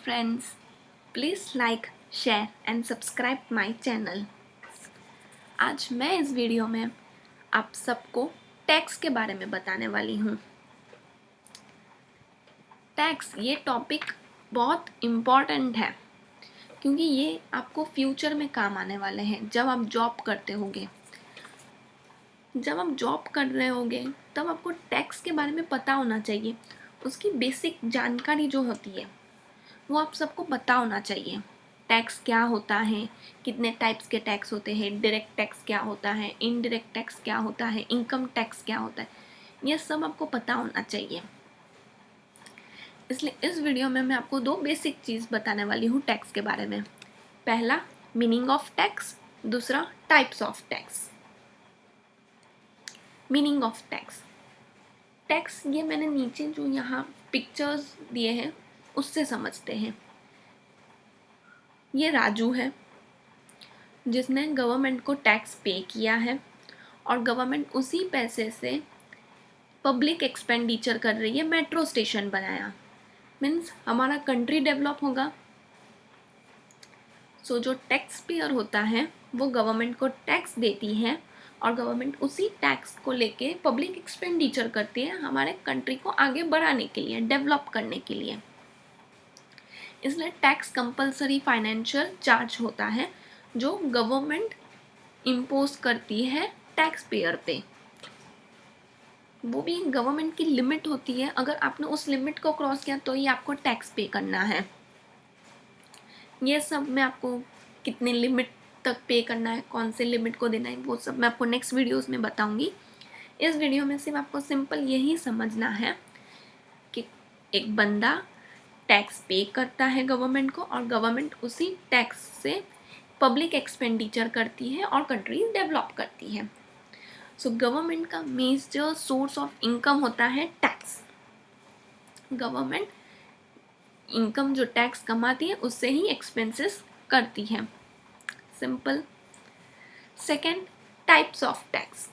friends, please like, share and subscribe my channel। आज मैं इस वीडियो में आप सबको टैक्स के बारे में बताने वाली हूँ। टैक्स ये टॉपिक बहुत इम्पॉर्टेंट है क्योंकि ये आपको फ्यूचर में काम आने वाले हैं। जब आप जॉब करते होगे, जब आप जॉब कर रहे होगे तब आपको टैक्स के बारे में पता होना चाहिए। उसकी बेसिक जानकारी जो होती है वो आप सबको पता होना चाहिए। टैक्स क्या होता है, कितने टाइप्स के टैक्स होते हैं, डायरेक्ट टैक्स क्या होता है, इनडायरेक्ट टैक्स क्या होता है, इनकम टैक्स क्या होता है, ये सब आपको पता होना चाहिए। इसलिए इस वीडियो में मैं आपको दो बेसिक चीज़ बताने वाली हूँ टैक्स के बारे में। पहला मीनिंग ऑफ टैक्स, दूसरा types of tax. Meaning of tax, tax ये मैंने नीचे जो यहाँ पिक्चर्स दिए हैं उससे समझते हैं। ये राजू है जिसने गवर्नमेंट को टैक्स पे किया है और गवर्नमेंट उसी पैसे से पब्लिक एक्सपेंडिचर कर रही है। मेट्रो स्टेशन बनाया, मीन्स हमारा कंट्री डेवलप होगा। सो जो टैक्स पेयर होता है वो गवर्नमेंट को टैक्स देती है और गवर्नमेंट उसी टैक्स को लेके पब्लिक एक्सपेंडिचर करती है हमारे कंट्री को आगे बढ़ाने के लिए, डेवलप करने के लिए। इसलिए टैक्स कंपलसरी फाइनेंशियल चार्ज होता है जो गवर्नमेंट इम्पोज करती है टैक्स पेयर पे। वो भी गवर्नमेंट की लिमिट होती है, अगर आपने उस लिमिट को क्रॉस किया तो ही आपको टैक्स पे करना है। ये सब मैं आपको कितने लिमिट तक पे करना है, कौन से लिमिट को देना है, वो सब मैं आपको नेक्स्ट वीडियोस में बताऊंगी। इस वीडियो में सिर्फ आपको सिंपल यही समझना है कि एक बंदा टैक्स पे करता है गवर्नमेंट को और गवर्नमेंट उसी टैक्स से पब्लिक एक्सपेंडिचर करती है और कंट्री डेवलप करती है। सो गवर्नमेंट का मेजर सोर्स ऑफ इनकम होता है टैक्स। गवर्नमेंट इनकम जो टैक्स कमाती है उससे ही एक्सपेंसेस करती है। Simple. Second, types of tax.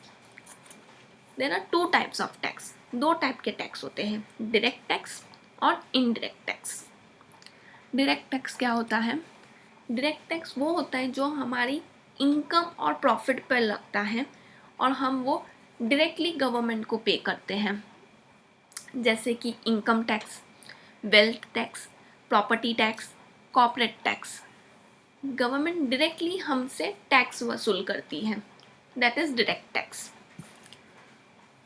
There are two types of tax. दो टाइप के टैक्स होते हैं, डायरेक्ट टैक्स और इनडायरेक्ट टैक्स। डायरेक्ट टैक्स क्या होता है? डायरेक्ट टैक्स वो होता है जो हमारी इनकम और प्रॉफिट पर लगता है और हम वो डायरेक्टली गवर्नमेंट को पे करते हैं। जैसे कि income tax, wealth tax, property tax, corporate tax. Government directly हमसे टैक्स वसूल करती है, that is direct tax.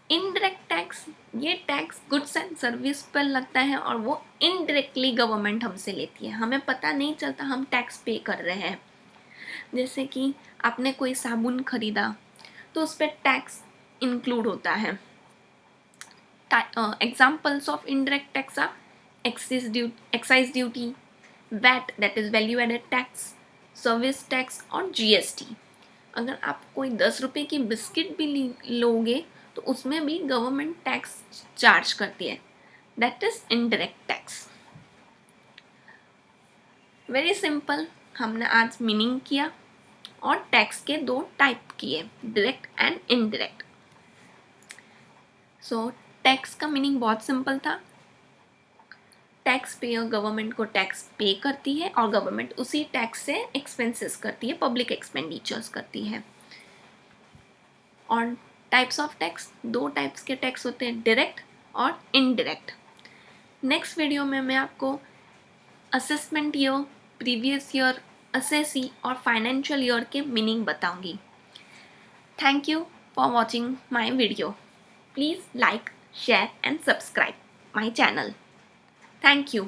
Indirect tax, ये टैक्स गुड्स एंड सर्विस पर लगता है और वो इनडायरेक्टली गवर्नमेंट हमसे लेती है, हमें पता नहीं चलता हम टैक्स पे कर रहे हैं। जैसे कि आपने कोई साबुन खरीदा तो उस पर टैक्स इंक्लूड होता है। Examples of indirect tax are excise duty, VAT that is value added tax, service tax और जीएसटी। अगर आप कोई 10 रुपये की बिस्किट भी लोगे तो उसमें भी गवर्नमेंट टैक्स चार्ज करती है, that is indirect tax. Very simple, हमने आज मीनिंग किया और टैक्स के दो टाइप किए, direct and indirect. So tax का मीनिंग बहुत सिंपल था। टैक्स पेयर गवर्नमेंट को टैक्स पे करती है और गवर्नमेंट उसी टैक्स से एक्सपेंसेस करती है, पब्लिक एक्सपेंडिचर्स करती है। और टाइप्स ऑफ टैक्स, दो टाइप्स के टैक्स होते हैं, डायरेक्ट और इनडायरेक्ट। नेक्स्ट वीडियो में मैं आपको assessment year, previous year, assessee और फाइनेंशियल ईयर के मीनिंग बताऊंगी। Thank you for watching my video. Please like, share and subscribe my channel. Thank you.